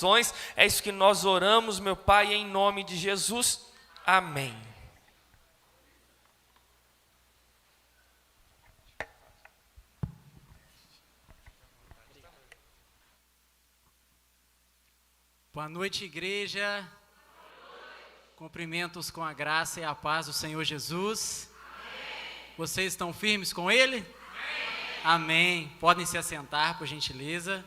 corações. É isso que nós oramos, meu Pai, em nome de Jesus. Amém. Boa noite, igreja. Cumprimentos com a graça e a paz do Senhor Jesus. Amém. Vocês estão firmes com Ele? Amém. Amém. Podem se assentar, por gentileza.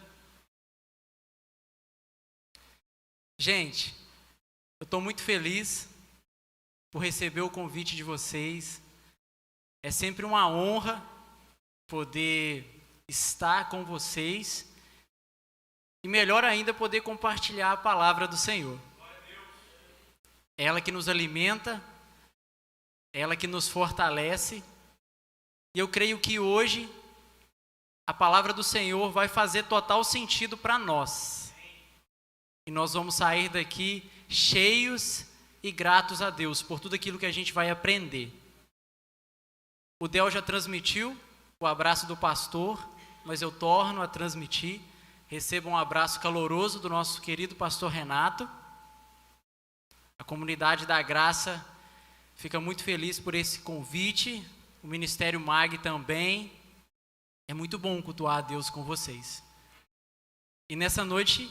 Gente, eu estou muito feliz por receber o convite de vocês. É sempre uma honra poder estar com vocês e melhor ainda poder compartilhar a palavra do Senhor. Ela que nos alimenta, ela que nos fortalece. E eu creio que hoje a palavra do Senhor vai fazer total sentido para nós. E nós vamos sair daqui cheios e gratos a Deus por tudo aquilo que a gente vai aprender. O Del já transmitiu o abraço do pastor, mas eu torno a transmitir. Receba um abraço caloroso do nosso querido pastor Renato. A comunidade da Graça fica muito feliz por esse convite. O Ministério MAG também. É muito bom cultuar a Deus com vocês. E nessa noite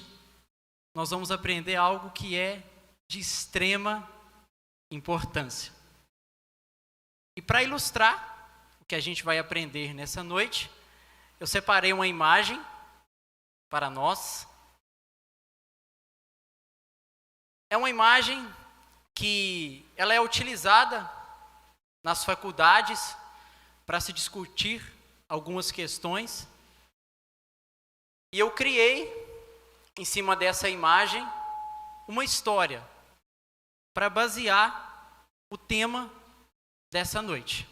nós vamos aprender algo que é de extrema importância. E para ilustrar o que a gente vai aprender nessa noite, eu separei uma imagem para nós. É uma imagem que ela é utilizada nas faculdades para se discutir algumas questões. E eu criei, em cima dessa imagem, uma história para basear o tema dessa noite.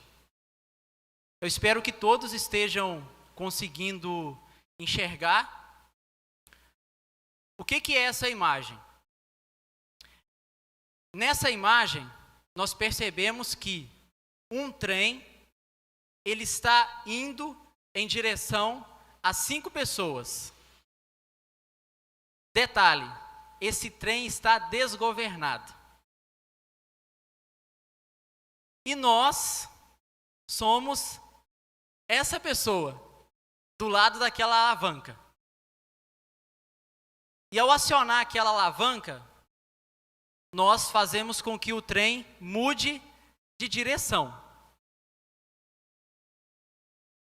Eu espero que todos estejam conseguindo enxergar o que é essa imagem. Nessa imagem, nós percebemos que um trem, ele está indo em direção a 5 pessoas. Detalhe, esse trem está desgovernado. E nós somos essa pessoa do lado daquela alavanca. E ao acionar aquela alavanca, nós fazemos com que o trem mude de direção.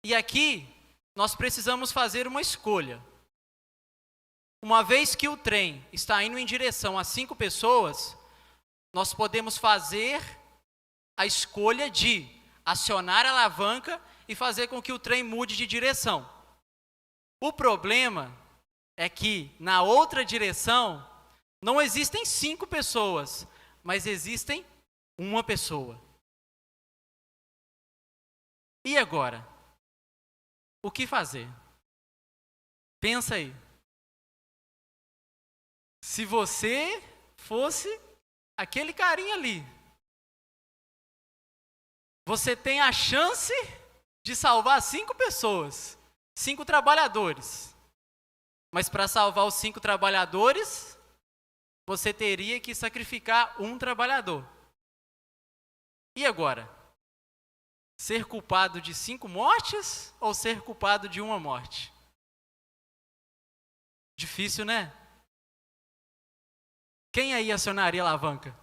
E aqui, nós precisamos fazer uma escolha. Uma vez que o trem está indo em direção a 5 pessoas, nós podemos fazer a escolha de acionar a alavanca e fazer com que o trem mude de direção. O problema é que, na outra direção, não existem 5 pessoas, mas existem uma pessoa. E agora? O que fazer? Pensa aí. Se você fosse aquele carinha ali, você tem a chance de salvar 5 pessoas, 5 trabalhadores. Mas para salvar os 5 trabalhadores, você teria que sacrificar um trabalhador. E agora? Ser culpado de 5 mortes ou ser culpado de uma morte? Difícil, né? Quem aí acionaria a alavanca?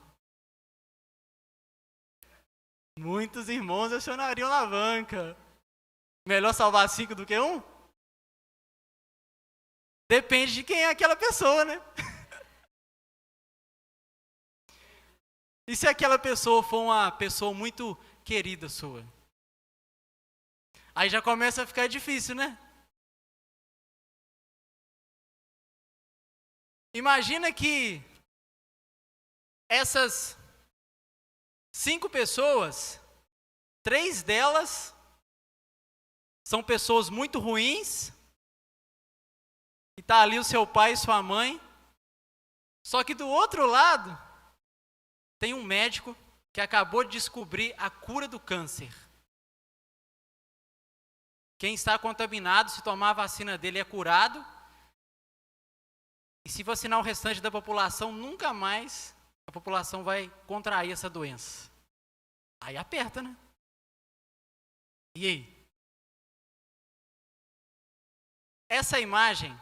Muitos irmãos acionariam a alavanca. Melhor salvar 5 do que um? Depende de quem é aquela pessoa, né? E se aquela pessoa for uma pessoa muito querida sua? Aí já começa a ficar difícil, né? Imagina que essas 5 pessoas, 3 delas são pessoas muito ruins, e está ali o seu pai e sua mãe, só que do outro lado tem um médico que acabou de descobrir a cura do câncer. Quem está contaminado, se tomar a vacina dele, é curado. E se vacinar o restante da população, nunca mais a população vai contrair essa doença. Aí aperta, né? E aí? Essa imagem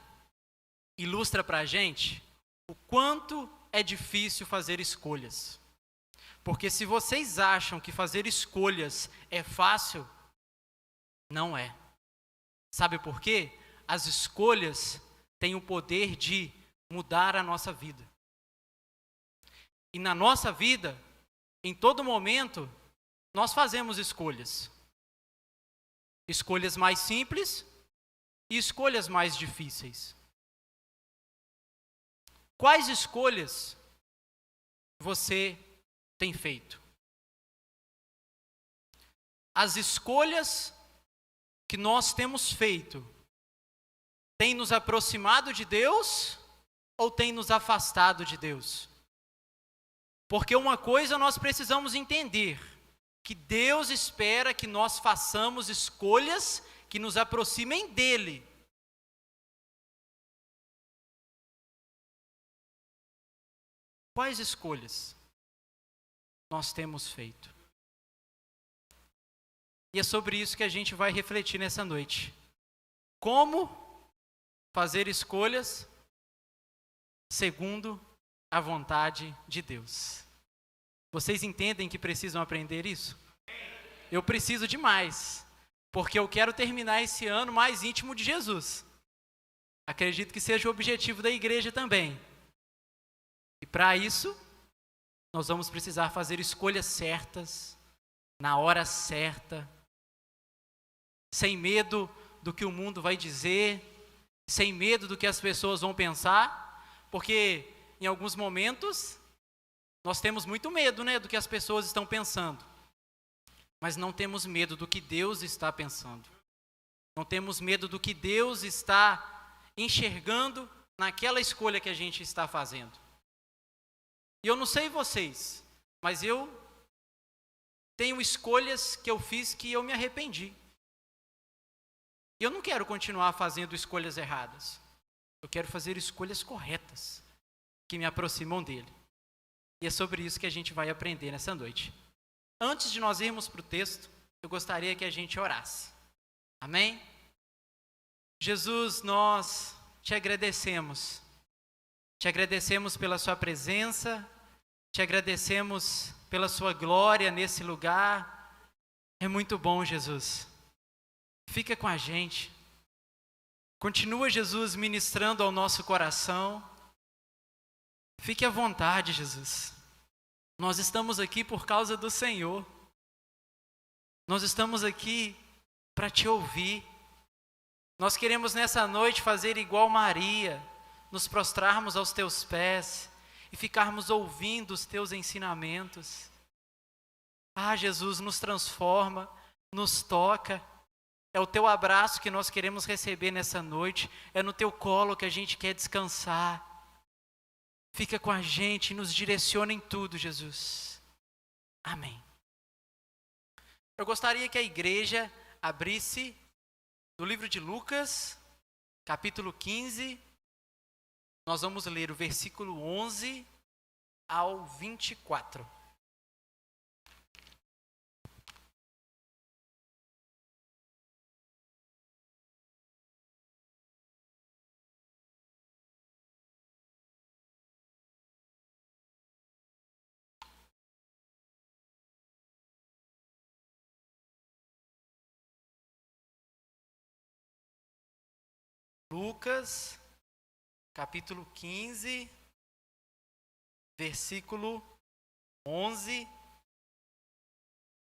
ilustra para a gente o quanto é difícil fazer escolhas. Porque se vocês acham que fazer escolhas é fácil, não é. Sabe por quê? As escolhas têm o poder de mudar a nossa vida. E na nossa vida, em todo momento, nós fazemos escolhas. Escolhas mais simples e escolhas mais difíceis. Quais escolhas você tem feito? As escolhas que nós temos feito têm nos aproximado de Deus ou têm nos afastado de Deus? Porque uma coisa nós precisamos entender, que Deus espera que nós façamos escolhas que nos aproximem dEle. Quais escolhas nós temos feito? E é sobre isso que a gente vai refletir nessa noite. Como fazer escolhas segundo a vontade de Deus. Vocês entendem que precisam aprender isso? Eu preciso demais, porque eu quero terminar esse ano mais íntimo de Jesus. Acredito que seja o objetivo da igreja também. E para isso, nós vamos precisar fazer escolhas certas, na hora certa, sem medo do que o mundo vai dizer, sem medo do que as pessoas vão pensar, porque em alguns momentos nós temos muito medo, né, do que as pessoas estão pensando, mas não temos medo do que Deus está pensando, não temos medo do que Deus está enxergando naquela escolha que a gente está fazendo. E eu não sei vocês, mas eu tenho escolhas que eu fiz que eu me arrependi. E eu não quero continuar fazendo escolhas erradas. Eu quero fazer escolhas corretas, que me aproximam dele. E é sobre isso que a gente vai aprender nessa noite. Antes de nós irmos para o texto, eu gostaria que a gente orasse. Amém? Jesus, nós te agradecemos. Te agradecemos pela sua presença, te agradecemos pela sua glória nesse lugar. É muito bom, Jesus. Fica com a gente. Continua, Jesus, ministrando ao nosso coração. Fique à vontade, Jesus. Nós estamos aqui por causa do Senhor. Nós estamos aqui para te ouvir. Nós queremos nessa noite fazer igual Maria, nos prostrarmos aos teus pés e ficarmos ouvindo os teus ensinamentos. Ah, Jesus, nos transforma, nos toca. É o teu abraço que nós queremos receber nessa noite. É no teu colo que a gente quer descansar. Fica com a gente e nos direciona em tudo, Jesus. Amém. Eu gostaria que a igreja abrisse no livro de Lucas, capítulo 15. Nós vamos ler o versículo 11 ao 24. Lucas, capítulo 15, versículo 11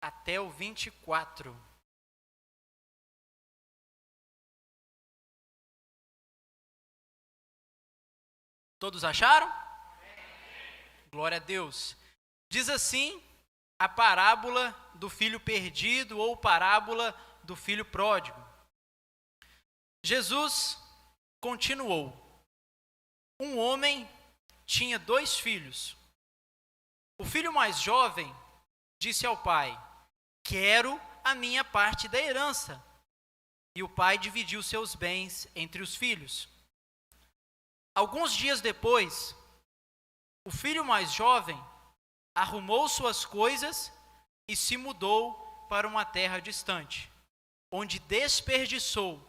até o 24. Todos acharam? Glória a Deus. Diz assim a parábola do filho perdido ou parábola do filho pródigo. Jesus continuou: um homem tinha 2 filhos. O filho mais jovem disse ao pai: quero a minha parte da herança. E o pai dividiu seus bens entre os filhos. Alguns dias depois, o filho mais jovem arrumou suas coisas e se mudou para uma terra distante, onde desperdiçou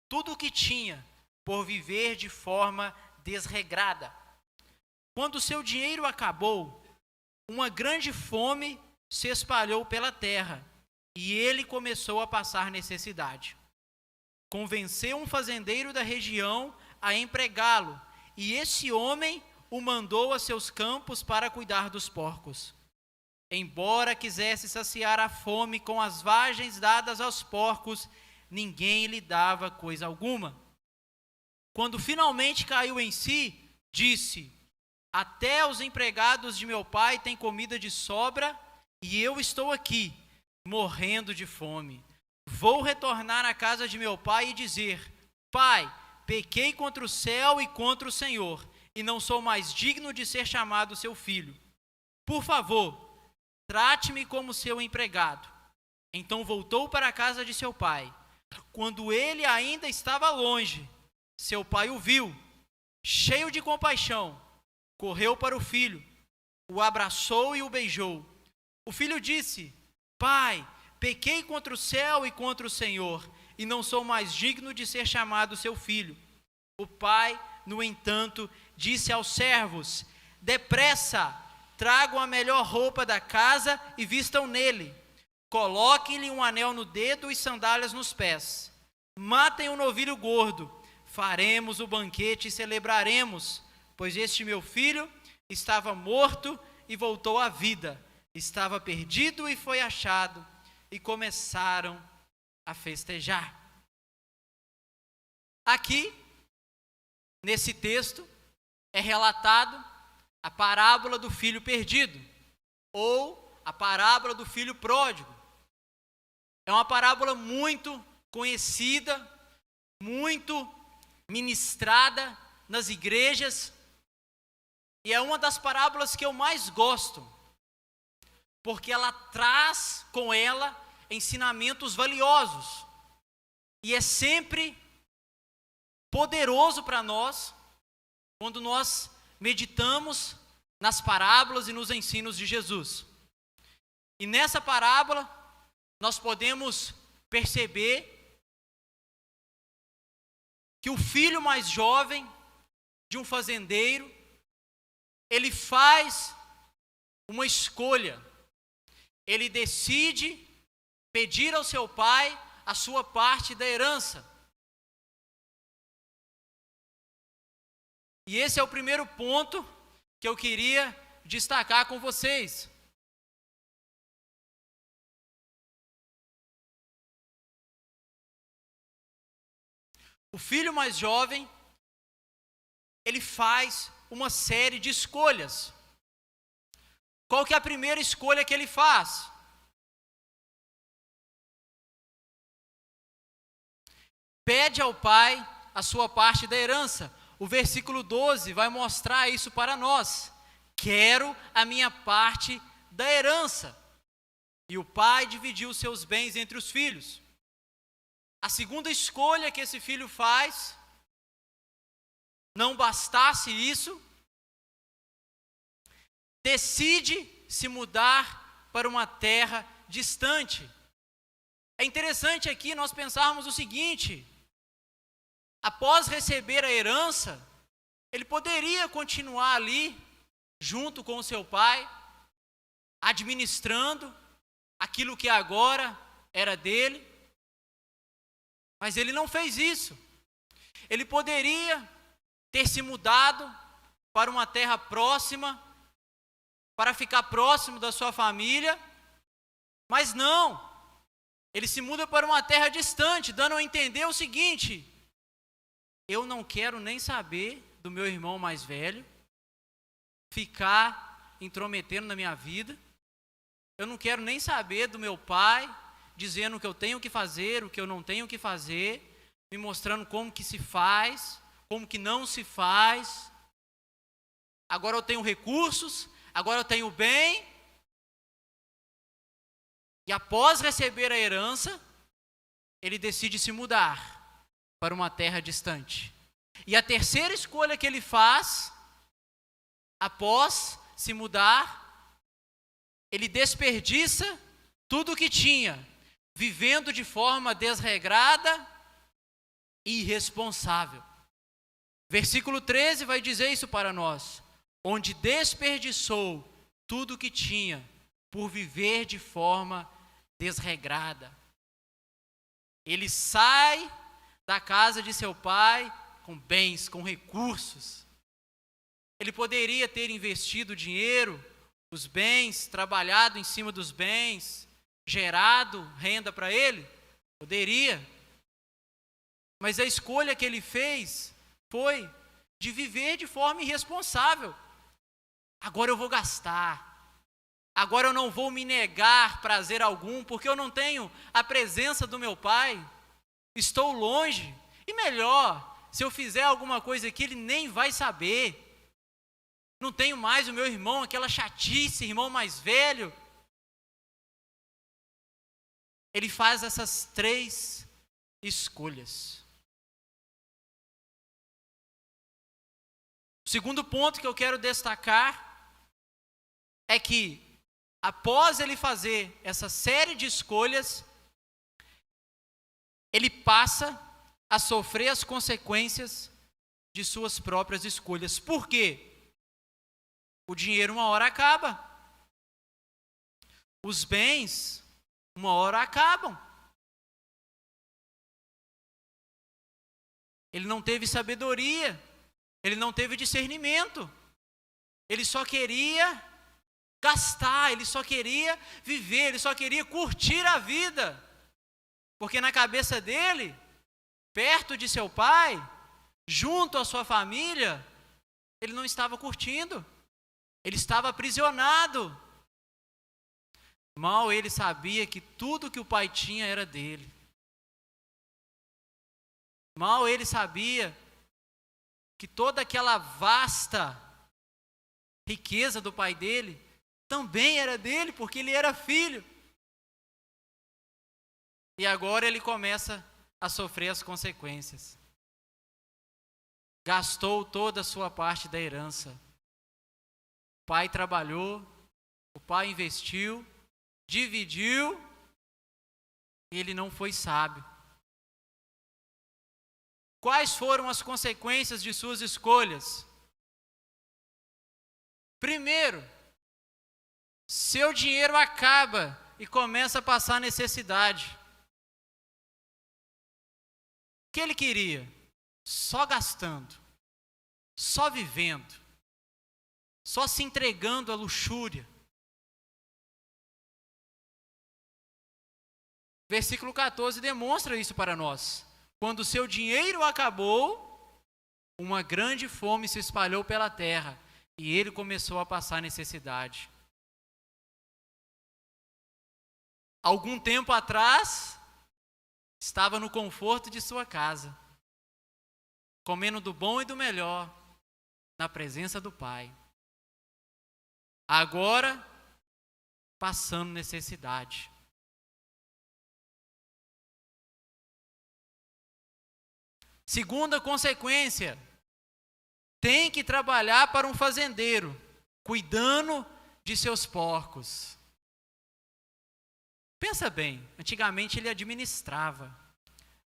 tudo o que tinha por viver de forma desregrada. Quando seu dinheiro acabou, uma grande fome se espalhou pela terra e ele começou a passar necessidade. Convenceu um fazendeiro da região a empregá-lo, e esse homem o mandou a seus campos para cuidar dos porcos. Embora quisesse saciar a fome com as vagens dadas aos porcos, ninguém lhe dava coisa alguma. Quando finalmente caiu em si, disse: até os empregados de meu pai têm comida de sobra, e eu estou aqui, morrendo de fome. Vou retornar à casa de meu pai e dizer: Pai, pequei contra o céu e contra o Senhor, e não sou mais digno de ser chamado seu filho. Por favor, trate-me como seu empregado. Então voltou para a casa de seu pai. Quando ele ainda estava longe, seu pai o viu, cheio de compaixão, correu para o filho, o abraçou e o beijou. O filho disse: Pai, pequei contra o céu e contra o Senhor, e não sou mais digno de ser chamado seu filho. O pai, no entanto, disse aos servos: depressa, tragam a melhor roupa da casa e vistam nele. Coloquem-lhe um anel no dedo e sandálias nos pés. Matem um novilho gordo. Faremos o banquete e celebraremos, pois este meu filho estava morto e voltou à vida. Estava perdido e foi achado. E começaram a festejar. Aqui, nesse texto, é relatado a parábola do filho perdido, ou a parábola do filho pródigo. É uma parábola muito conhecida, muito ministrada nas igrejas, e é uma das parábolas que eu mais gosto, porque ela traz com ela ensinamentos valiosos, e é sempre poderoso para nós, quando nós meditamos nas parábolas e nos ensinos de Jesus. E nessa parábola, nós podemos perceber que o filho mais jovem de um fazendeiro, ele faz uma escolha. Ele decide pedir ao seu pai a sua parte da herança. E esse é o primeiro ponto que eu queria destacar com vocês. O filho mais jovem, ele faz uma série de escolhas. Qual que é a primeira escolha que ele faz? Pede ao pai a sua parte da herança. O versículo 12 vai mostrar isso para nós. Quero a minha parte da herança. E o pai dividiu seus bens entre os filhos. A segunda escolha que esse filho faz, não bastasse isso, decide se mudar para uma terra distante. É interessante aqui nós pensarmos o seguinte: após receber a herança, ele poderia continuar ali, junto com o seu pai, administrando aquilo que agora era dele. Mas ele não fez isso. Ele poderia ter se mudado para uma terra próxima, para ficar próximo da sua família, mas não. Ele se muda para uma terra distante, dando a entender o seguinte: eu não quero nem saber do meu irmão mais velho, ficar intrometendo na minha vida. Eu não quero nem saber do meu pai, dizendo o que eu tenho que fazer, o que eu não tenho que fazer, me mostrando como que se faz, como que não se faz. Agora eu tenho recursos, agora eu tenho bem. E após receber a herança, ele decide se mudar para uma terra distante. E a terceira escolha que ele faz, após se mudar, ele desperdiça tudo o que tinha, vivendo de forma desregrada e irresponsável. Versículo 13 vai dizer isso para nós: onde desperdiçou tudo o que tinha, por viver de forma desregrada. Ele sai da casa de seu pai com bens, com recursos. Ele poderia ter investido o dinheiro, os bens, trabalhado em cima dos bens, gerado renda para ele? Poderia. Mas a escolha que ele fez foi de viver de forma irresponsável. Agora eu vou gastar. Agora eu não vou me negar prazer algum, porque eu não tenho a presença do meu pai. Estou longe. E melhor, se eu fizer alguma coisa aqui, ele nem vai saber. Não tenho mais o meu irmão, aquela chatice, irmão mais velho. Ele faz essas 3 escolhas. O segundo ponto que eu quero destacar é que, após ele fazer essa série de escolhas, ele passa a sofrer as consequências de suas próprias escolhas. Por quê? O dinheiro uma hora acaba. Os bens uma hora acabam. Ele não teve sabedoria. Ele não teve discernimento. Ele só queria gastar, ele só queria viver, ele só queria curtir a vida. Porque na cabeça dele, perto de seu pai, junto à sua família, ele não estava curtindo. Ele estava aprisionado. Mal ele sabia que tudo que o pai tinha era dele. Mal ele sabia que toda aquela vasta riqueza do pai dele também era dele, porque ele era filho. E agora ele começa a sofrer as consequências. Gastou toda a sua parte da herança. O pai trabalhou, o pai investiu, dividiu, e ele não foi sábio. Quais foram as consequências de suas escolhas? Primeiro, seu dinheiro acaba e começa a passar necessidade. O que ele queria? Só gastando, só vivendo, só se entregando à luxúria. Versículo 14 demonstra isso para nós. Quando seu dinheiro acabou, uma grande fome se espalhou pela terra e ele começou a passar necessidade. Algum tempo atrás, estava no conforto de sua casa, comendo do bom e do melhor, na presença do Pai. Agora, passando necessidade. Segunda consequência, tem que trabalhar para um fazendeiro, cuidando de seus porcos. Pensa bem, antigamente ele administrava,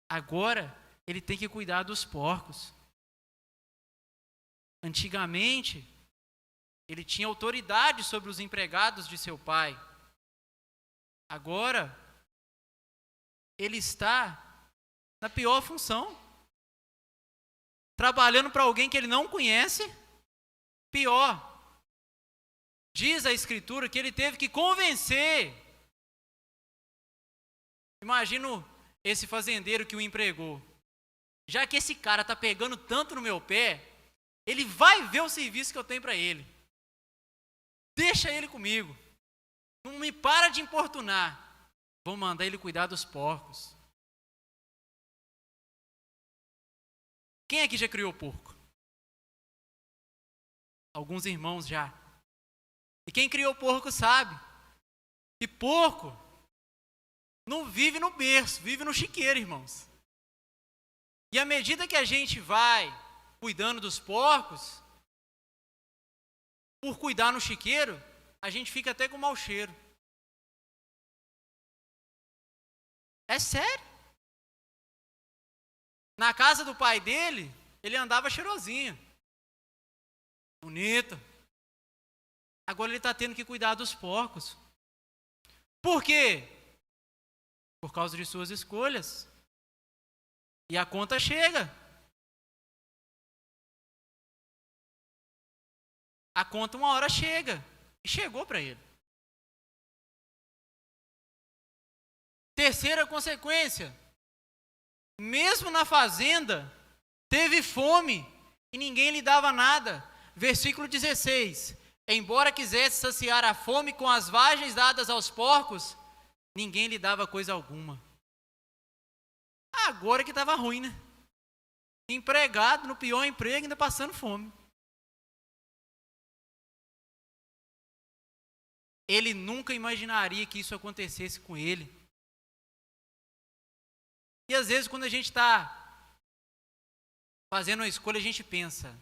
agora ele tem que cuidar dos porcos. Antigamente, ele tinha autoridade sobre os empregados de seu pai. Agora, ele está na pior função. Trabalhando para alguém que ele não conhece, pior. Diz a Escritura que ele teve que convencer. Imagino esse fazendeiro que o empregou. Já que esse cara está pegando tanto no meu pé, ele vai ver o serviço que eu tenho para ele. Deixa ele comigo. Não me para de importunar. Vou mandar ele cuidar dos porcos. Quem aqui já criou porco? Alguns irmãos já. E quem criou porco sabe que porco não vive no berço, vive no chiqueiro, irmãos. E à medida que a gente vai cuidando dos porcos, por cuidar no chiqueiro, a gente fica até com mau cheiro. É sério. Na casa do pai dele, ele andava cheirosinho, bonito. Agora ele está tendo que cuidar dos porcos. Por quê? Por causa de suas escolhas. E a conta chega. A conta uma hora chega. E chegou para ele. Terceira consequência. Mesmo na fazenda, teve fome e ninguém lhe dava nada. Versículo 16. Embora quisesse saciar a fome com as vagens dadas aos porcos, ninguém lhe dava coisa alguma. Agora que estava ruim, né? Empregado no pior emprego, ainda passando fome. Ele nunca imaginaria que isso acontecesse com ele. E às vezes quando a gente está fazendo uma escolha, a gente pensa,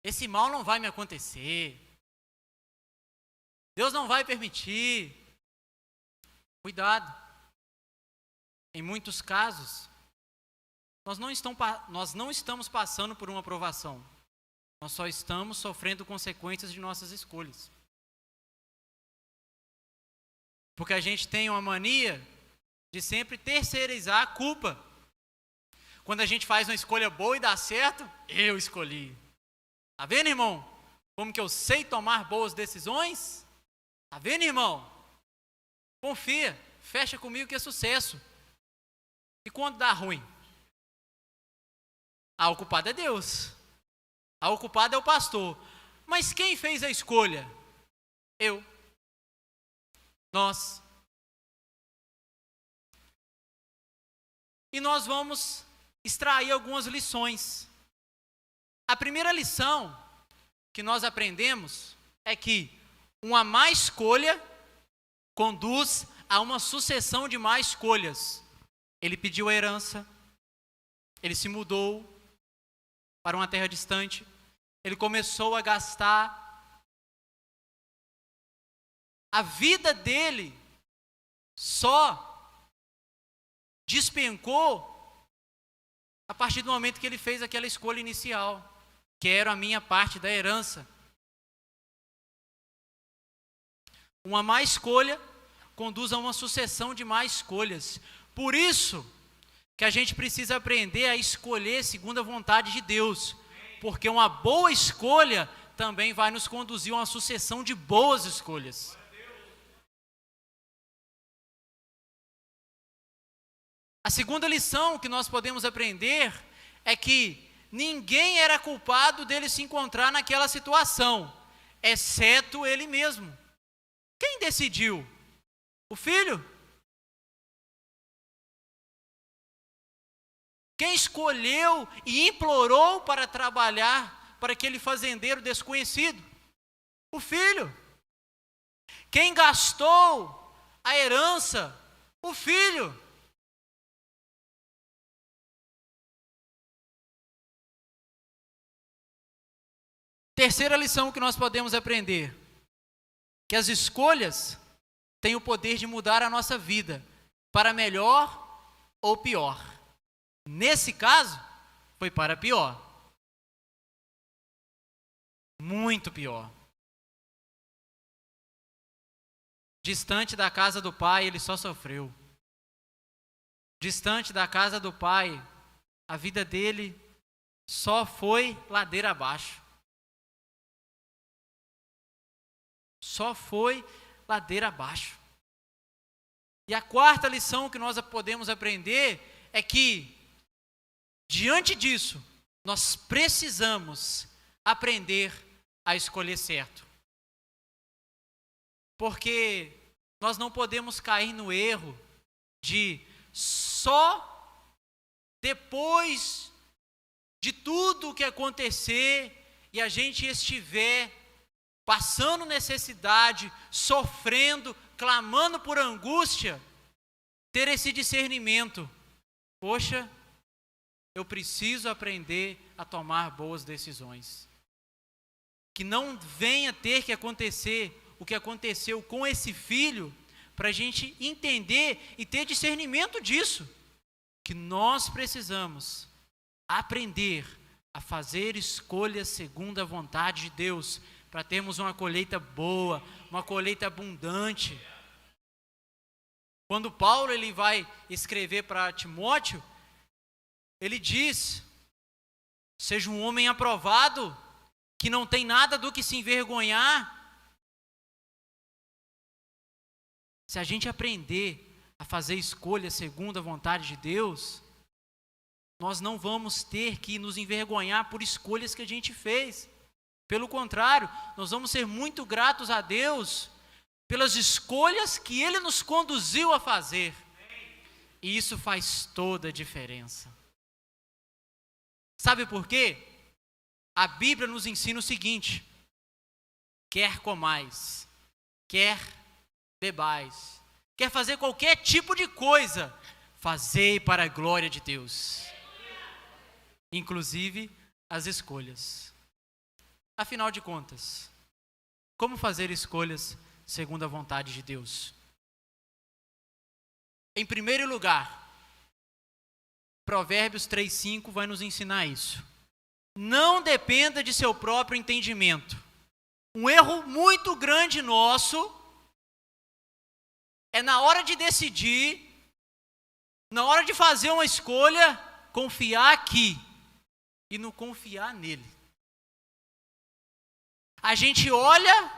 esse mal não vai me acontecer. Deus não vai permitir. Cuidado. Em muitos casos, nós não estamos passando por uma provação. Nós só estamos sofrendo consequências de nossas escolhas. Porque a gente tem uma mania de sempre terceirizar a culpa. Quando a gente faz uma escolha boa e dá certo, eu escolhi. Tá vendo, irmão? Como que eu sei tomar boas decisões? Tá vendo, irmão? Confia, fecha comigo que é sucesso. E quando dá ruim? O culpado é Deus. O culpado é o pastor. Mas quem fez a escolha? Eu. Nós. E nós vamos extrair algumas lições. A primeira lição que nós aprendemos é que uma má escolha conduz a uma sucessão de más escolhas. Ele pediu a herança, ele se mudou para uma terra distante, ele começou a gastar. A vida dele só despencou a partir do momento que ele fez aquela escolha inicial. Quero a minha parte da herança. Uma má escolha conduz a uma sucessão de más escolhas. Por isso que a gente precisa aprender a escolher segundo a vontade de Deus. Porque uma boa escolha também vai nos conduzir a uma sucessão de boas escolhas. A segunda lição que nós podemos aprender é que ninguém era culpado dele se encontrar naquela situação, exceto ele mesmo. Quem decidiu? O filho? Quem escolheu e implorou para trabalhar para aquele fazendeiro desconhecido? O filho. Quem gastou a herança? O filho. Terceira lição que nós podemos aprender, que as escolhas têm o poder de mudar a nossa vida para melhor ou pior. Nesse caso, foi para pior. Muito pior. Distante da casa do pai, ele só sofreu. Distante da casa do pai, a vida dele só foi ladeira abaixo. Só foi ladeira abaixo. E a quarta lição que nós podemos aprender é que, diante disso, nós precisamos aprender a escolher certo. Porque nós não podemos cair no erro de só depois de tudo o que acontecer e a gente estiver passando necessidade, sofrendo, clamando por angústia, ter esse discernimento. Poxa, eu preciso aprender a tomar boas decisões. Que não venha ter que acontecer o que aconteceu com esse filho, para a gente entender e ter discernimento disso. Que nós precisamos aprender a fazer escolhas segundo a vontade de Deus, para termos uma colheita boa, uma colheita abundante. Quando Paulo ele vai escrever para Timóteo, ele diz: seja um homem aprovado, que não tem nada do que se envergonhar. Se a gente aprender a fazer escolhas segundo a vontade de Deus, nós não vamos ter que nos envergonhar por escolhas que a gente fez. Pelo contrário, nós vamos ser muito gratos a Deus pelas escolhas que Ele nos conduziu a fazer. E isso faz toda a diferença. Sabe por quê? A Bíblia nos ensina o seguinte: quer comais, quer bebais, quer fazer qualquer tipo de coisa, fazei para a glória de Deus. Inclusive as escolhas. Afinal de contas, como fazer escolhas segundo a vontade de Deus? Em primeiro lugar, Provérbios 3:5 vai nos ensinar isso. Não dependa de seu próprio entendimento. Um erro muito grande nosso é, na hora de decidir, na hora de fazer uma escolha, confiar aqui e não confiar nele. A gente olha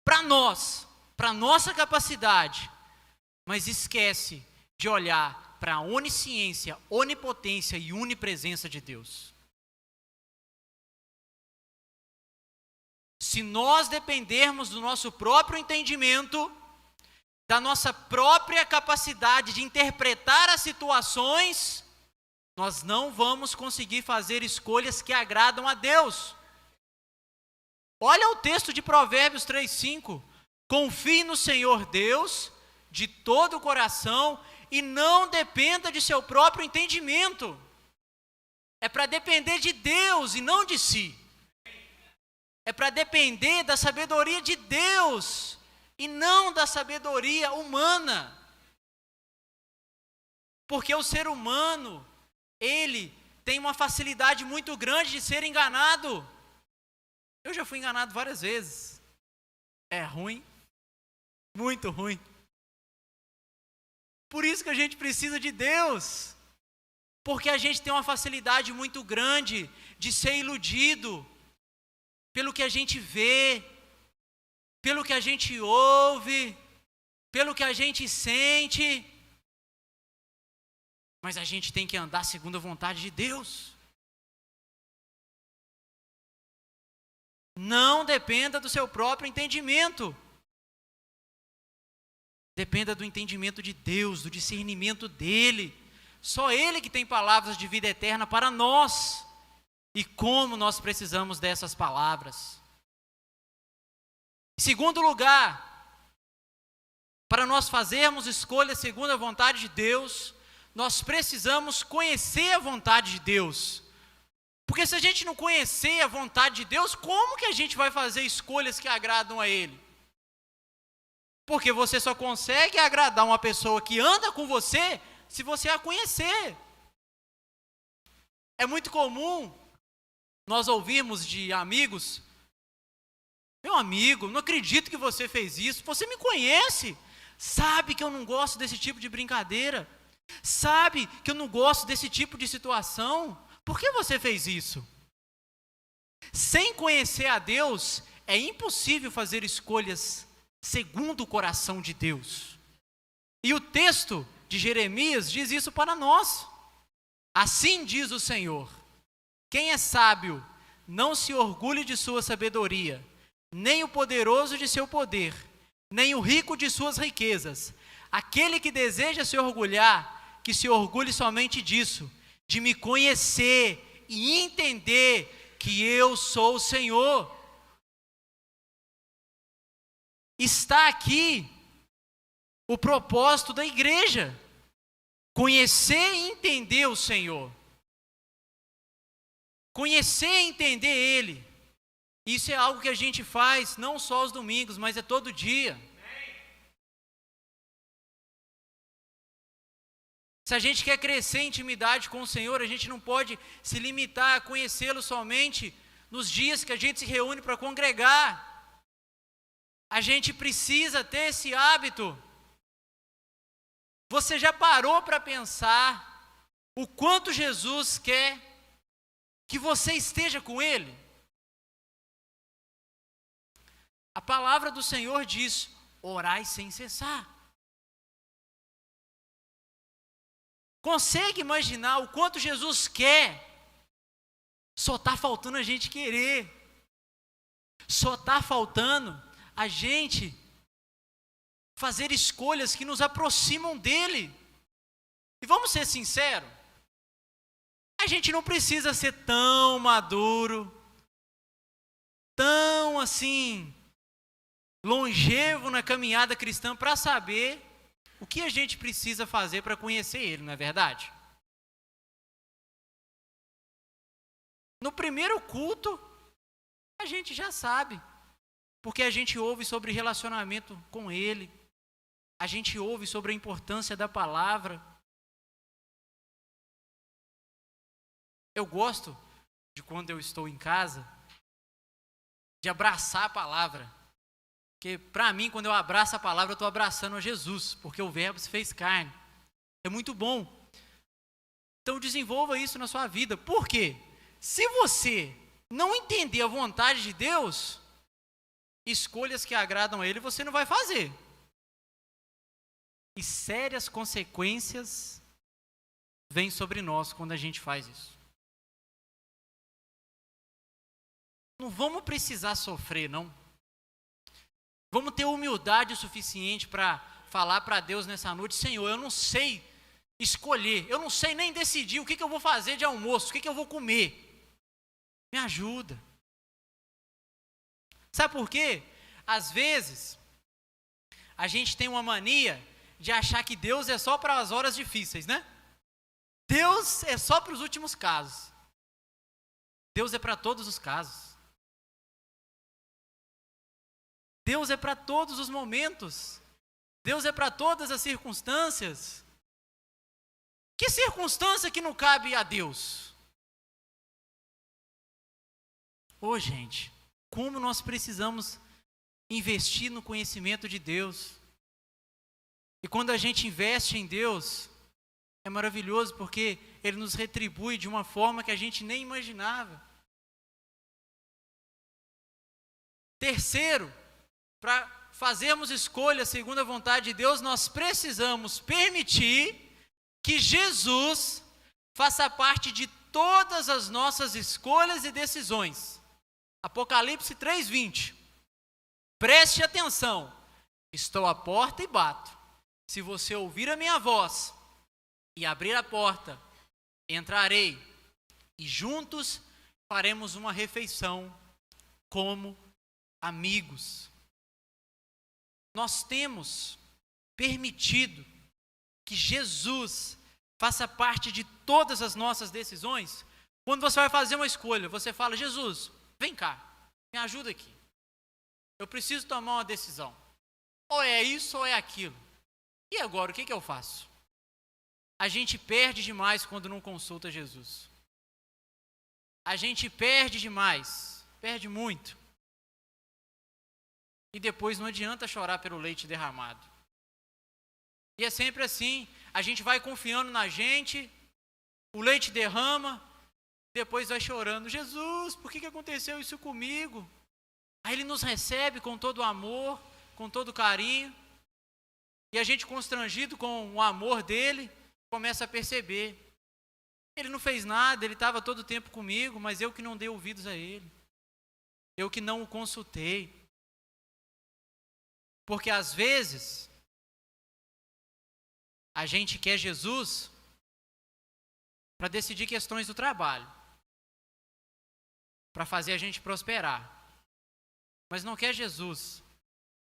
para nós, para nossa capacidade, mas esquece de olhar para a onisciência, onipotência e onipresença de Deus. Se nós dependermos do nosso próprio entendimento, da nossa própria capacidade de interpretar as situações, nós não vamos conseguir fazer escolhas que agradam a Deus. Olha o texto de Provérbios 3:5. Confie no Senhor Deus de todo o coração e não dependa de seu próprio entendimento. É para depender de Deus e não de si. É para depender da sabedoria de Deus e não da sabedoria humana. Porque o ser humano, ele tem uma facilidade muito grande de ser enganado. Eu já fui enganado várias vezes. É ruim, muito ruim. Por isso que a gente precisa de Deus. Porque a gente tem uma facilidade muito grande de ser iludido pelo que a gente vê, pelo que a gente ouve, pelo que a gente sente. Mas a gente tem que andar segundo a vontade de Deus. Não dependa do seu próprio entendimento. Dependa do entendimento de Deus, do discernimento dEle. Só Ele que tem palavras de vida eterna para nós. E como nós precisamos dessas palavras. Em segundo lugar, para nós fazermos escolhas segundo a vontade de Deus, nós precisamos conhecer a vontade de Deus. Porque se a gente não conhecer a vontade de Deus, como que a gente vai fazer escolhas que agradam a Ele? Porque você só consegue agradar uma pessoa que anda com você se você a conhecer. É muito comum nós ouvirmos de amigos: meu amigo, não acredito que você fez isso, você me conhece, sabe que eu não gosto desse tipo de brincadeira, sabe que eu não gosto desse tipo de situação, por que você fez isso? Sem conhecer a Deus, é impossível fazer escolhas segundo o coração de Deus. E o texto de Jeremias diz isso para nós. Assim diz o Senhor: quem é sábio, não se orgulhe de sua sabedoria, nem o poderoso de seu poder, nem o rico de suas riquezas. Aquele que deseja se orgulhar, que se orgulhe somente disso, de me conhecer e entender que eu sou o Senhor. Está aqui o propósito da igreja. Conhecer e entender o Senhor. Conhecer e entender Ele. Isso é algo que a gente faz não só aos domingos, mas é todo dia. Se a gente quer crescer em intimidade com o Senhor, a gente não pode se limitar a conhecê-lo somente nos dias que a gente se reúne para congregar. A gente precisa ter esse hábito. Você já parou para pensar o quanto Jesus quer que você esteja com Ele? A palavra do Senhor diz: orai sem cessar. Consegue imaginar o quanto Jesus quer? Só está faltando a gente querer. Só está faltando a gente fazer escolhas que nos aproximam dele. E vamos ser sinceros, a gente não precisa ser tão maduro, tão assim, longevo na caminhada cristã para saber o que a gente precisa fazer para conhecer ele, não é verdade? No primeiro culto, a gente já sabe, porque a gente ouve sobre relacionamento com ele, a gente ouve sobre a importância da palavra. Eu gosto de, quando eu estou em casa, de abraçar a palavra. Porque para mim, quando eu abraço a palavra, eu estou abraçando a Jesus, porque o verbo se fez carne. É muito bom. Então desenvolva isso na sua vida. Por quê? Se você não entender a vontade de Deus, escolhas que agradam a Ele você não vai fazer. E sérias consequências vêm sobre nós quando a gente faz isso. Não vamos precisar sofrer, não. Vamos ter humildade o suficiente para falar para Deus nessa noite: Senhor, eu não sei escolher, eu não sei nem decidir o que eu vou fazer de almoço, o que eu vou comer. Me ajuda. Sabe por quê? Às vezes, a gente tem uma mania de achar que Deus é só para as horas difíceis, né? Deus é só para os últimos casos. Deus é para todos os casos. Deus é para todos os momentos. Deus é para todas as circunstâncias. Que circunstância que não cabe a Deus? Ô, gente, como nós precisamos investir no conhecimento de Deus. E quando a gente investe em Deus, é maravilhoso porque Ele nos retribui de uma forma que a gente nem imaginava. Terceiro, para fazermos escolhas segundo a vontade de Deus, nós precisamos permitir que Jesus faça parte de todas as nossas escolhas e decisões. Apocalipse 3:20. Preste atenção. Estou à porta e bato. Se você ouvir a minha voz e abrir a porta, entrarei e juntos faremos uma refeição como amigos. Nós temos permitido que Jesus faça parte de todas as nossas decisões. Quando você vai fazer uma escolha, você fala: Jesus, vem cá, me ajuda aqui. Eu preciso tomar uma decisão. Ou é isso ou é aquilo. E agora, o que eu faço? A gente perde demais quando não consulta Jesus. A gente perde demais, perde muito. E depois não adianta chorar pelo leite derramado. E é sempre assim, a gente vai confiando na gente, o leite derrama, depois vai chorando: Jesus, por que aconteceu isso comigo? Aí Ele nos recebe com todo o amor, com todo o carinho, e a gente, constrangido com o amor dEle, começa a perceber: Ele não fez nada, Ele estava todo o tempo comigo, mas eu que não dei ouvidos a Ele, eu que não o consultei. Porque às vezes, a gente quer Jesus para decidir questões do trabalho, para fazer a gente prosperar, mas não quer Jesus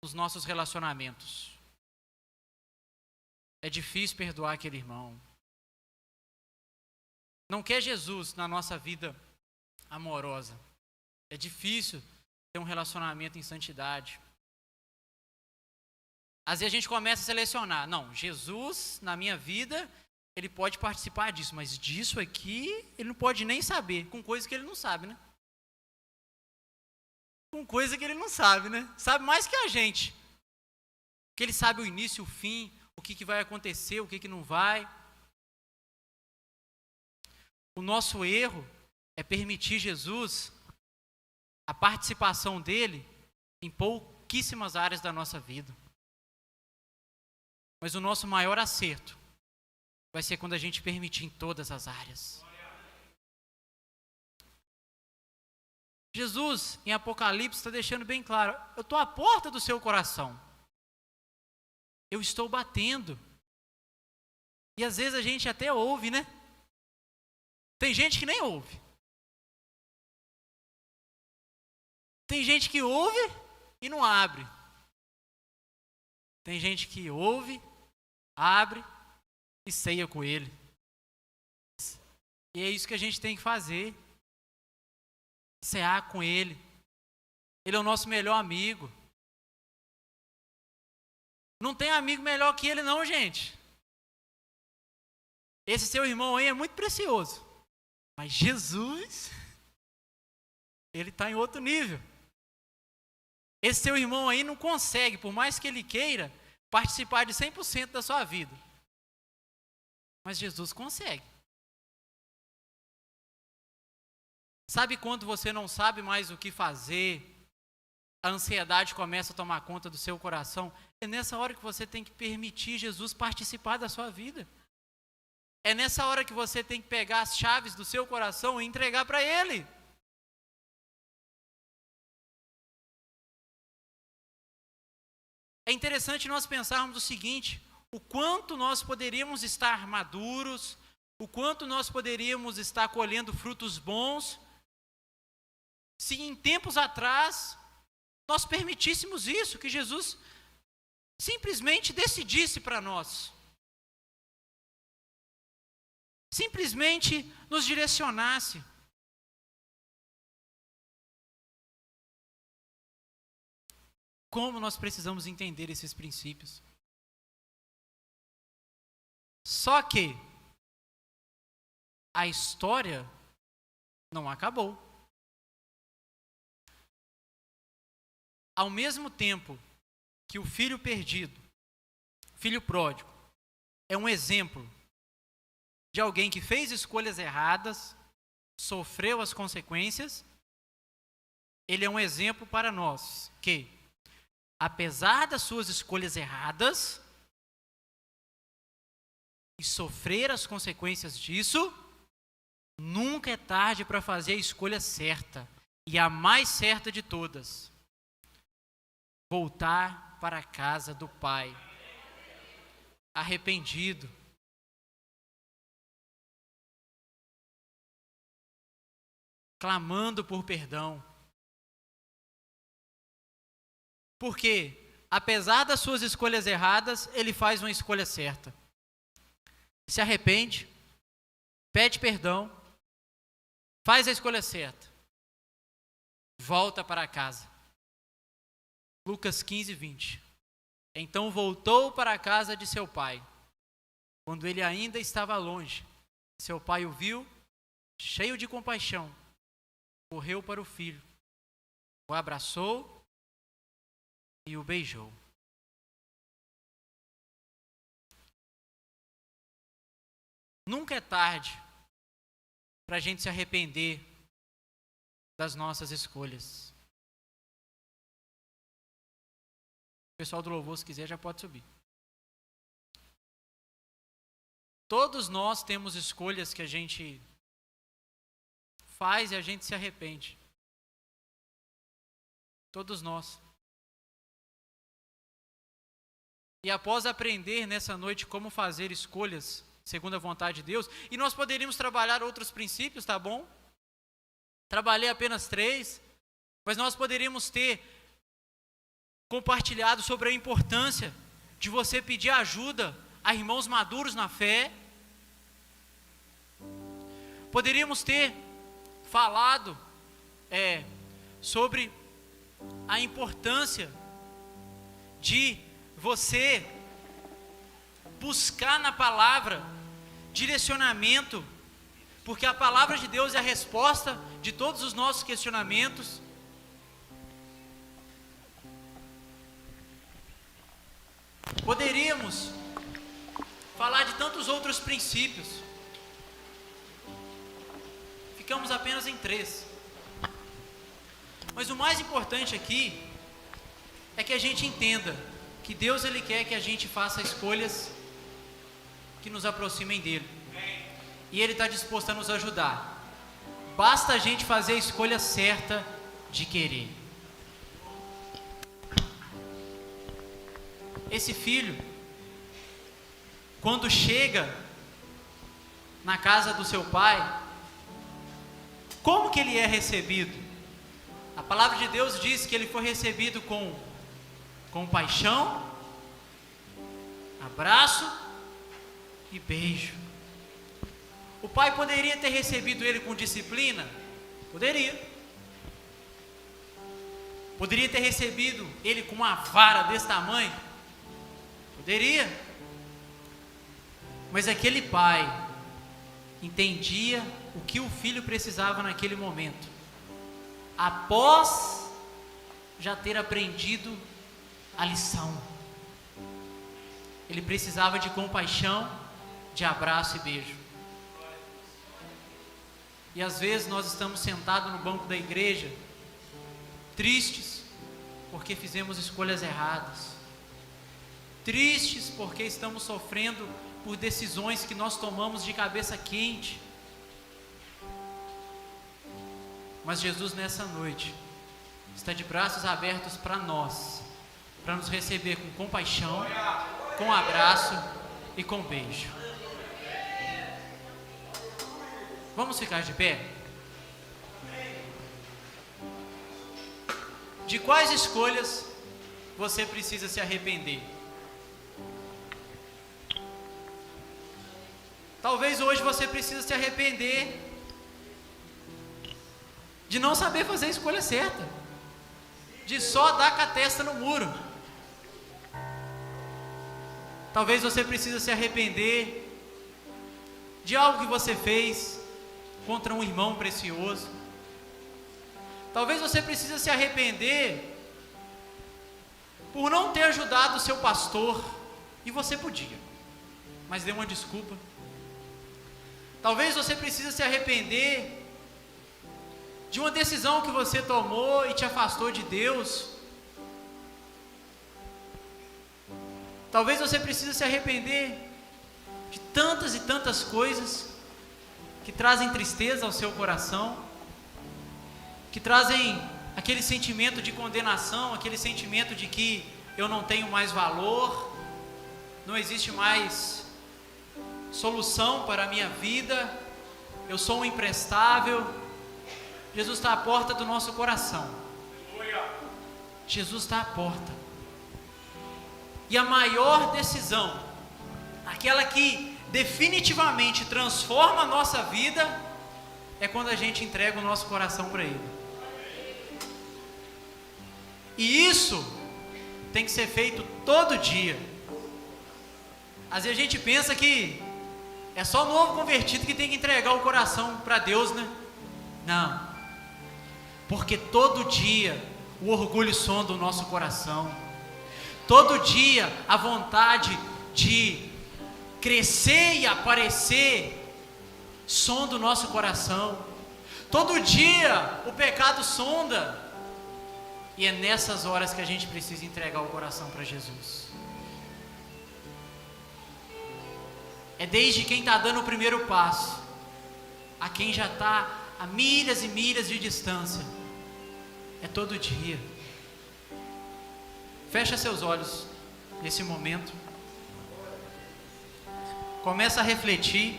nos nossos relacionamentos. É difícil perdoar aquele irmão. não quer Jesus na nossa vida amorosa. É difícil ter um relacionamento em santidade. Às vezes a gente começa a selecionar. Não, Jesus na minha vida, ele pode participar disso, mas disso aqui ele não pode nem saber, com coisa que ele não sabe, né? Com coisa que ele não sabe, né? Sabe mais que a gente. Porque ele sabe o início, o fim, o que vai acontecer, o que não vai. O nosso erro é permitir Jesus, a participação dele em pouquíssimas áreas da nossa vida. Mas o nosso maior acerto vai ser quando a gente permitir em todas as áreas. Jesus, em Apocalipse, está deixando bem claro: eu estou à porta do seu coração. Eu estou batendo. E às vezes a gente até ouve, né? Tem gente que nem ouve. Tem gente que ouve e não abre. Tem gente que ouve, abre e ceia com ele. E é isso que a gente tem que fazer. Cear com ele. Ele é o nosso melhor amigo. Não tem amigo melhor que ele não, gente. Esse seu irmão aí é muito precioso. Mas Jesus, ele está em outro nível. Esse seu irmão aí não consegue, por mais que ele queira, participar de 100% da sua vida. Mas Jesus consegue. Sabe quando você não sabe mais o que fazer, a ansiedade começa a tomar conta do seu coração? É nessa hora que você tem que permitir Jesus participar da sua vida. É nessa hora que você tem que pegar as chaves do seu coração e entregar para Ele. É interessante nós pensarmos o seguinte: o quanto nós poderíamos estar maduros, o quanto nós poderíamos estar colhendo frutos bons, se em tempos atrás nós permitíssemos isso, que Jesus simplesmente decidisse para nós. Simplesmente nos direcionasse. Como nós precisamos entender esses princípios. Só que a história não acabou. Ao mesmo tempo que o filho perdido, filho pródigo, é um exemplo de alguém que fez escolhas erradas, sofreu as consequências, ele é um exemplo para nós que, apesar das suas escolhas erradas e sofrer as consequências disso, nunca é tarde para fazer a escolha certa e a mais certa de todas: voltar para a casa do Pai, arrependido. Clamando por perdão. Porque, apesar das suas escolhas erradas, ele faz uma escolha certa. Se arrepende, pede perdão, faz a escolha certa, volta para casa. Lucas 15, 20. Então voltou para a casa de seu pai. Quando ele ainda estava longe, seu pai o viu, cheio de compaixão, correu para o filho, o abraçou e o beijou. Nunca é tarde para a gente se arrepender das nossas escolhas. O pessoal do louvor, se quiser, já pode subir. Todos nós temos escolhas que a gente faz e a gente se arrepende. Todos nós. E após aprender nessa noite como fazer escolhas segundo a vontade de Deus, e nós poderíamos trabalhar outros princípios, tá bom? Trabalhei apenas 3, mas nós poderíamos ter compartilhado sobre a importância de você pedir ajuda a irmãos maduros na fé. Poderíamos ter falado sobre a importância de você buscar na palavra direcionamento, porque a palavra de Deus é a resposta de todos os nossos questionamentos. Poderíamos falar de tantos outros princípios. Ficamos apenas em 3. Mas o mais importante aqui é que a gente entenda que Deus Ele quer que a gente faça escolhas que nos aproximem dEle. E Ele está disposto a nos ajudar. Basta a gente fazer a escolha certa de querer. Esse filho, quando chega na casa do seu pai, como que ele é recebido? A palavra de Deus diz que ele foi recebido com paixão, abraço e beijo. O pai poderia ter recebido ele com disciplina? Poderia. Poderia ter recebido ele com uma vara desse tamanho? Poderia. Mas aquele pai entendia o que o filho precisava naquele momento, após já ter aprendido a lição. Ele precisava de compaixão, de abraço e beijo. E às vezes nós estamos sentados no banco da igreja, tristes porque fizemos escolhas erradas, tristes porque estamos sofrendo por decisões que nós tomamos de cabeça quente. Mas Jesus nessa noite está de braços abertos para nós, para nos receber com compaixão, com abraço e com beijo. Vamos ficar de pé? De quais escolhas você precisa se arrepender? Talvez hoje você precisa se arrepender de não saber fazer a escolha certa, de só dar com a testa no muro. Talvez você precisa se arrepender de algo que você fez contra um irmão precioso. Talvez você precise se arrepender por não ter ajudado o seu pastor, e você podia, mas deu uma desculpa. Talvez você precise se arrepender de uma decisão que você tomou e te afastou de Deus. Talvez você precise se arrepender de tantas e tantas coisas que trazem tristeza ao seu coração, que trazem aquele sentimento de condenação, aquele sentimento de que eu não tenho mais valor, não existe mais solução para a minha vida, eu sou um imprestável. Jesus está à porta do nosso coração. Jesus está à porta. E a maior decisão, aquela que definitivamente transforma a nossa vida, é quando a gente entrega o nosso coração para Ele. E isso tem que ser feito todo dia. Às vezes a gente pensa que é só novo convertido que tem que entregar o coração para Deus, né? Não. Porque todo dia o orgulho sonda o nosso coração. Todo dia a vontade de crescer e aparecer sonda o nosso coração. Todo dia o pecado sonda. E é nessas horas que a gente precisa entregar o coração para Jesus. É desde quem está dando o primeiro passo, a quem já está a milhas e milhas de distância. É todo dia. Fecha seus olhos nesse momento. Começa a refletir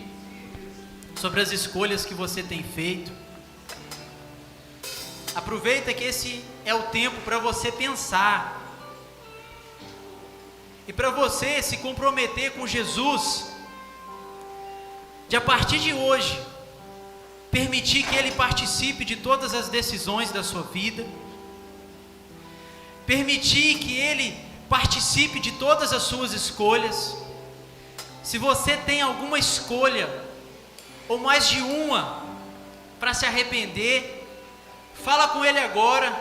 sobre as escolhas que você tem feito. Aproveita que esse é o tempo para você pensar e para você se comprometer com Jesus, de a partir de hoje permitir que Ele participe de todas as decisões da sua vida, permitir que Ele participe de todas as suas escolhas. Se você tem alguma escolha, ou mais de uma, para se arrepender, fala com Ele agora.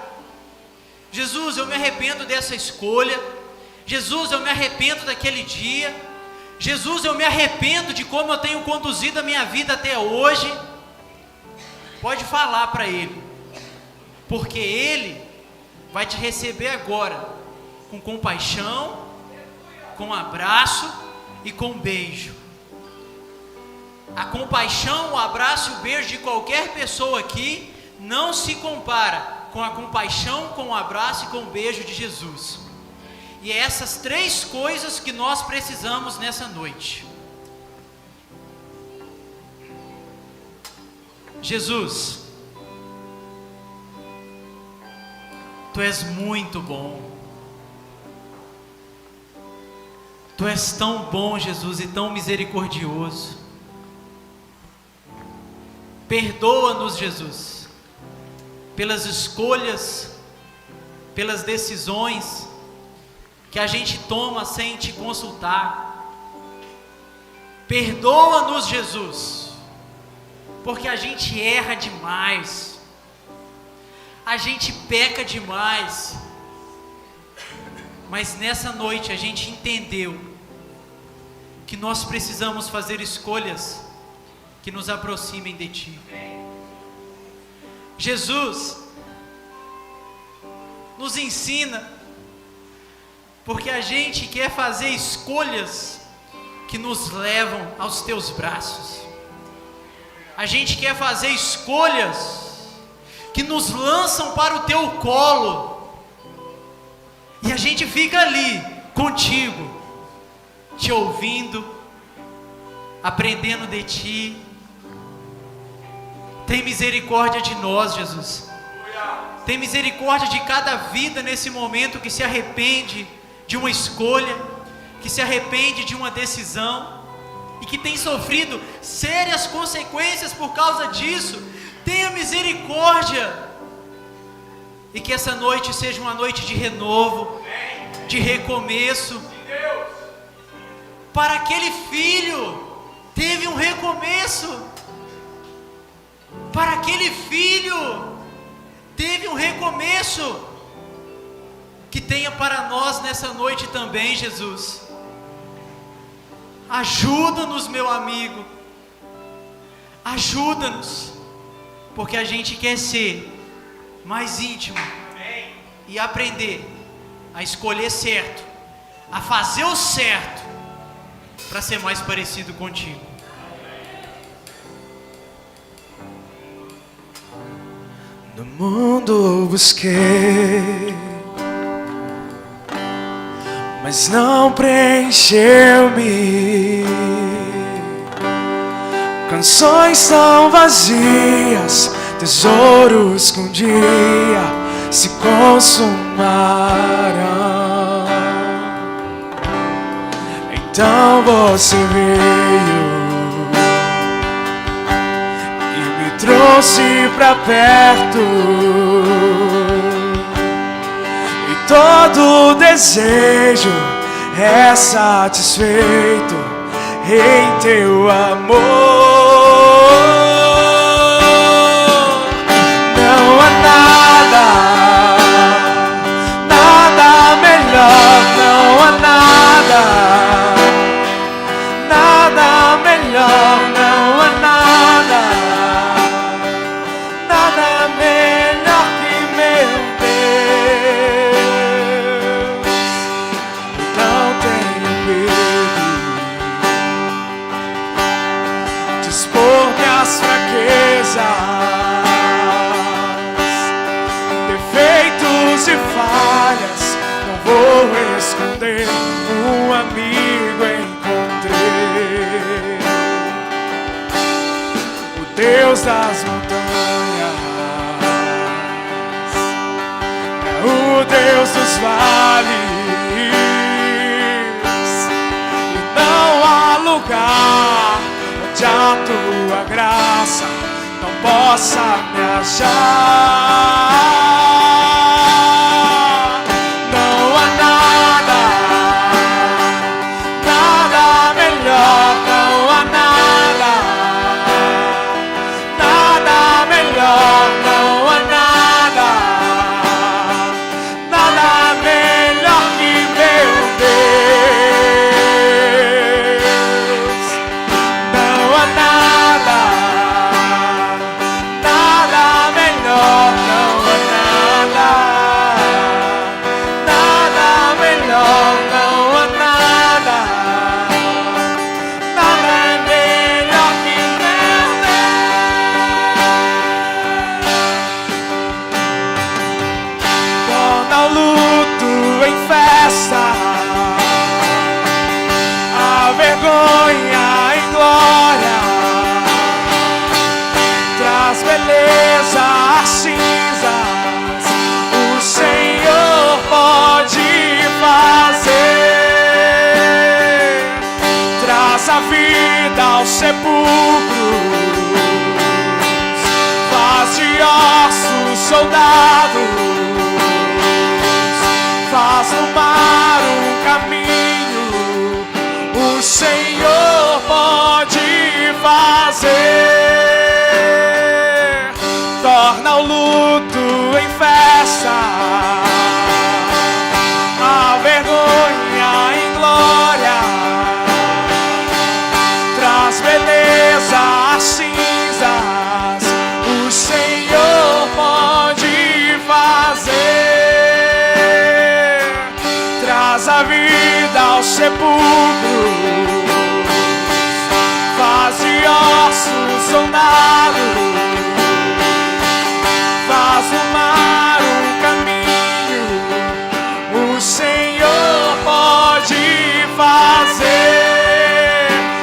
Jesus, eu me arrependo dessa escolha. Jesus, eu me arrependo daquele dia. Jesus, eu me arrependo de como eu tenho conduzido a minha vida até hoje. Pode falar para Ele, porque Ele vai te receber agora com compaixão, com abraço e com beijo. A compaixão, o abraço e o beijo de qualquer pessoa aqui não se compara com a compaixão, com o abraço e com o beijo de Jesus. E é essas três coisas que nós precisamos nessa noite. Jesus, Tu és muito bom. Tu és tão bom, Jesus, e tão misericordioso. Perdoa-nos, Jesus, pelas escolhas, pelas decisões que a gente toma sem Te consultar. Perdoa-nos, Jesus, porque a gente erra demais, a gente peca demais, mas nessa noite a gente entendeu que nós precisamos fazer escolhas que nos aproximem de Ti. Jesus, nos ensina, porque a gente quer fazer escolhas que nos levam aos Teus braços. A gente quer fazer escolhas que nos lançam para o Teu colo. E a gente fica ali contigo, Te ouvindo, aprendendo de Ti. Tem misericórdia de nós, Jesus. Tem misericórdia de cada vida nesse momento que se arrepende de uma escolha, que se arrepende de uma decisão e que tem sofrido sérias consequências por causa disso. Tenha misericórdia, e que essa noite seja uma noite de renovo, de recomeço. Para aquele filho, teve um recomeço. Para aquele filho, teve um recomeço. Que tenha para nós nessa noite também, Jesus. Ajuda-nos, meu amigo. Ajuda-nos, porque a gente quer ser mais íntimo e aprender a escolher certo, a fazer o certo, para ser mais parecido contigo. No mundo busquei, mas não preencheu-me. Canções tão vazias, tesouros que um dia se consumarão. Então você veio e me trouxe pra perto, e todo desejo é satisfeito em Teu amor. Não há nada, nada melhor, não há nada, nada melhor, não há nada, nada melhor que meu Deus. Não tenho medo de expor minhas fraquezas, defeitos e falhas, não vou esconder. Um amigo encontrei, o Deus das montanhas, é o Deus dos vales, e não há lugar onde a Tua graça não possa me achar. Não há nada, nada melhor, não há nada, nada melhor, não há nada, nada melhor que meu Deus. Não há nada, nada melhor, não há nada, nada melhor, não há nada, nada melhor que meu Deus. Torna o luto em festa, a vergonha em glória, traz beleza às cinzas, o Senhor pode fazer. Traz a vida aos sepulcros, faz de ossos soldados, faz no mar um caminho, o Senhor pode fazer. Torna o luto em festa, a vergonha em glória, traz beleza às cinzas, o Senhor pode fazer. Traz a vida aos sepulcros, faz de ossos soldados, faz no mar um caminho, o Senhor pode fazer.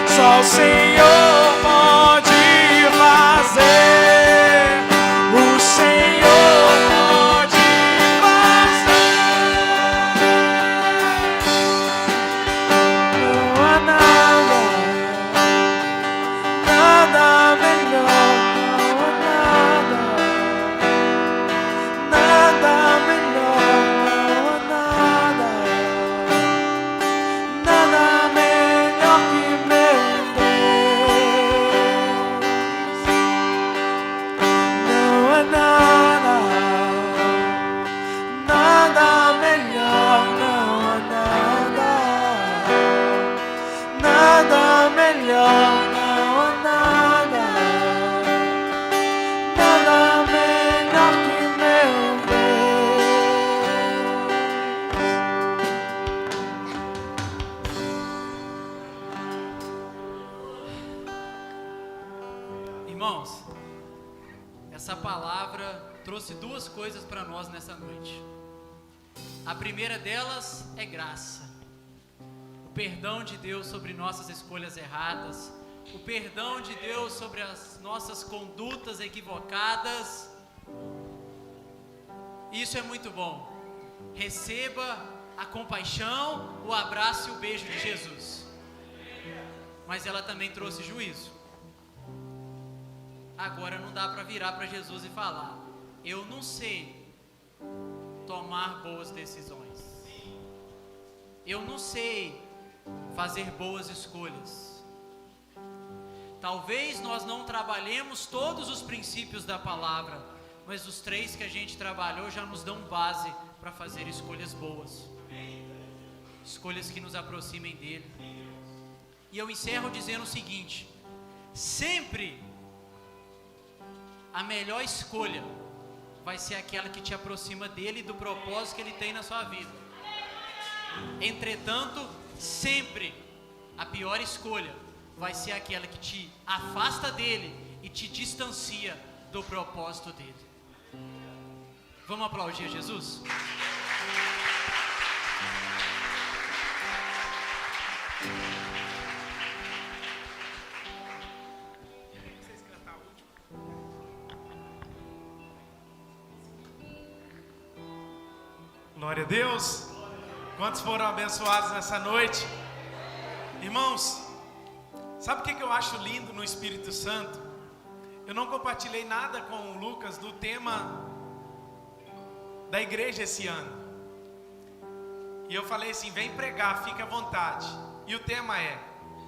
Só o Senhor pode fazer, o Senhor pode fazer. Não há nada, nada melhor, não há nada, nada melhor, não há nada, nada melhor que meu Deus. Não há nada, nada melhor, não há nada, nada melhor, não há nada, nada melhor que meu Deus. Irmãos, essa palavra trouxe duas coisas para nós nessa noite. A primeira delas é graça. O perdão de Deus sobre nossas escolhas erradas, o perdão de Deus sobre as nossas condutas equivocadas. Isso é muito bom. Receba a compaixão, o abraço e o beijo de Jesus. Mas ela também trouxe juízo. Agora não dá para virar para Jesus e falar: eu não sei tomar boas decisões, eu não sei fazer boas escolhas. Talvez nós não trabalhemos todos os princípios da palavra, mas os 3 que a gente trabalhou já nos dão base para fazer escolhas boas, escolhas que nos aproximem dele. E eu encerro dizendo o seguinte: sempre a melhor escolha vai ser aquela que te aproxima dele e do propósito que ele tem na sua vida. Entretanto, sempre a pior escolha vai ser aquela que te afasta dele e te distancia do propósito dele. Vamos aplaudir Jesus? Glória a Deus. Quantos foram abençoados nessa noite? Irmãos, sabe o que eu acho lindo no Espírito Santo? Eu não compartilhei nada com o Lucas do tema da igreja esse ano. E eu falei assim, vem pregar, fica à vontade. E o tema é,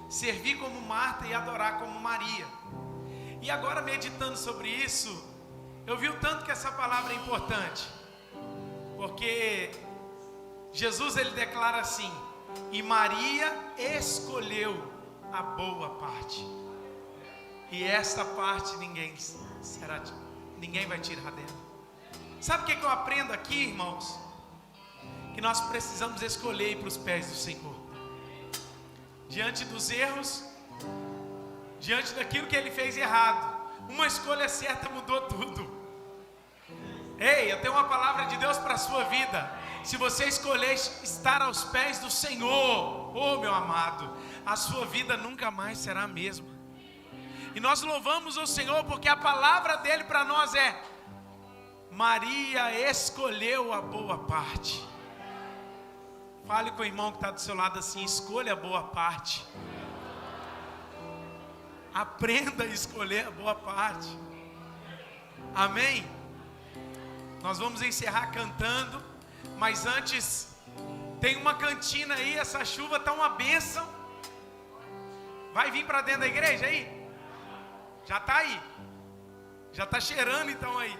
servir como Marta e adorar como Maria. E agora meditando sobre isso, eu vi o tanto que essa palavra é importante. Porque Jesus ele declara assim, e Maria escolheu a boa parte. E esta parte ninguém vai tirar dela. Sabe o que eu aprendo aqui, irmãos? Que nós precisamos escolher ir para os pés do Senhor. Diante dos erros, diante daquilo que Ele fez errado, uma escolha certa mudou tudo. Ei, eu tenho uma palavra de Deus para a sua vida. Se você escolher estar aos pés do Senhor, oh meu amado, a sua vida nunca mais será a mesma. E nós louvamos o Senhor porque a palavra dele para nós é: Maria escolheu a boa parte. Fale com o irmão que está do seu lado assim, escolha a boa parte. Aprenda a escolher a boa parte. Amém? Nós vamos encerrar cantando, mas antes, tem uma cantina aí, essa chuva está uma bênção. Vai vir para dentro da igreja aí? Já está aí. Já está cheirando então aí.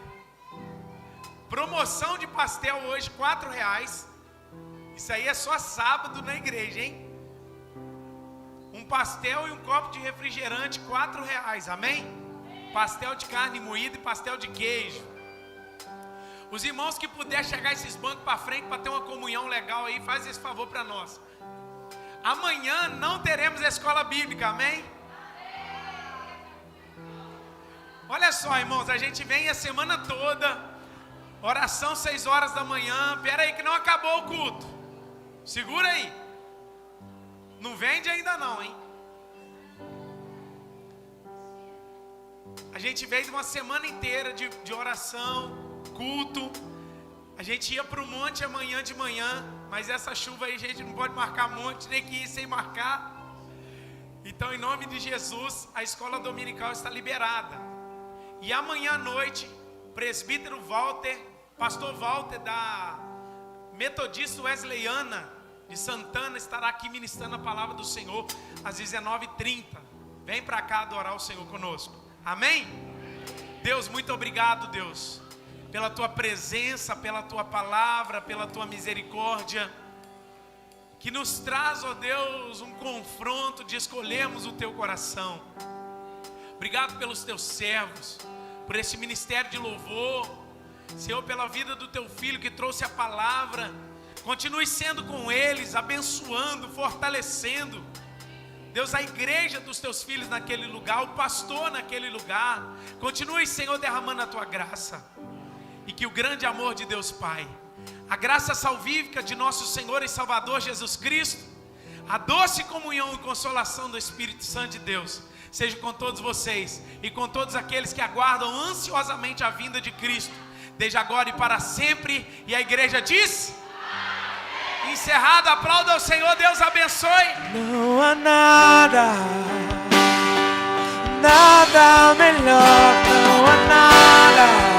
Promoção de pastel hoje, R$4. Isso aí é só sábado na igreja, hein? Um pastel e um copo de refrigerante, R$4, amém? Pastel de carne moída e pastel de queijo. Os irmãos que puder chegar esses bancos para frente para ter uma comunhão legal aí, faz esse favor para nós. Amanhã não teremos escola bíblica, amém? Olha só, irmãos, a gente vem a semana toda, oração 6 horas da manhã. Pera aí que não acabou o culto. Segura aí. Não vende ainda não, hein? A gente veio de uma semana inteira de oração, culto. A gente ia para o monte amanhã de manhã, mas essa chuva aí a gente não pode marcar monte, nem que ir sem marcar. Então, em nome de Jesus, a escola dominical está liberada. E amanhã à noite, presbítero Walter, pastor Walter da Metodista Wesleyana de Santana estará aqui ministrando a palavra do Senhor às 19h30. Vem para cá adorar o Senhor conosco. Amém? Deus, muito obrigado, Deus, pela tua presença, pela tua palavra, pela tua misericórdia, que nos traz, ó Deus, um confronto de escolhermos o teu coração. Obrigado pelos teus servos, por esse ministério de louvor, Senhor, pela vida do teu filho que trouxe a palavra. Continue sendo com eles, abençoando, fortalecendo. Deus, a igreja dos teus filhos naquele lugar, o pastor naquele lugar. Continue, Senhor, derramando a tua graça. E que o grande amor de Deus Pai, a graça salvífica de nosso Senhor e Salvador Jesus Cristo, a doce comunhão e consolação do Espírito Santo de Deus, seja com todos vocês e com todos aqueles que aguardam ansiosamente a vinda de Cristo, desde agora e para sempre. E a igreja diz: amém. Encerrado, aplauda ao Senhor, Deus abençoe. Não há nada, nada melhor, não há nada.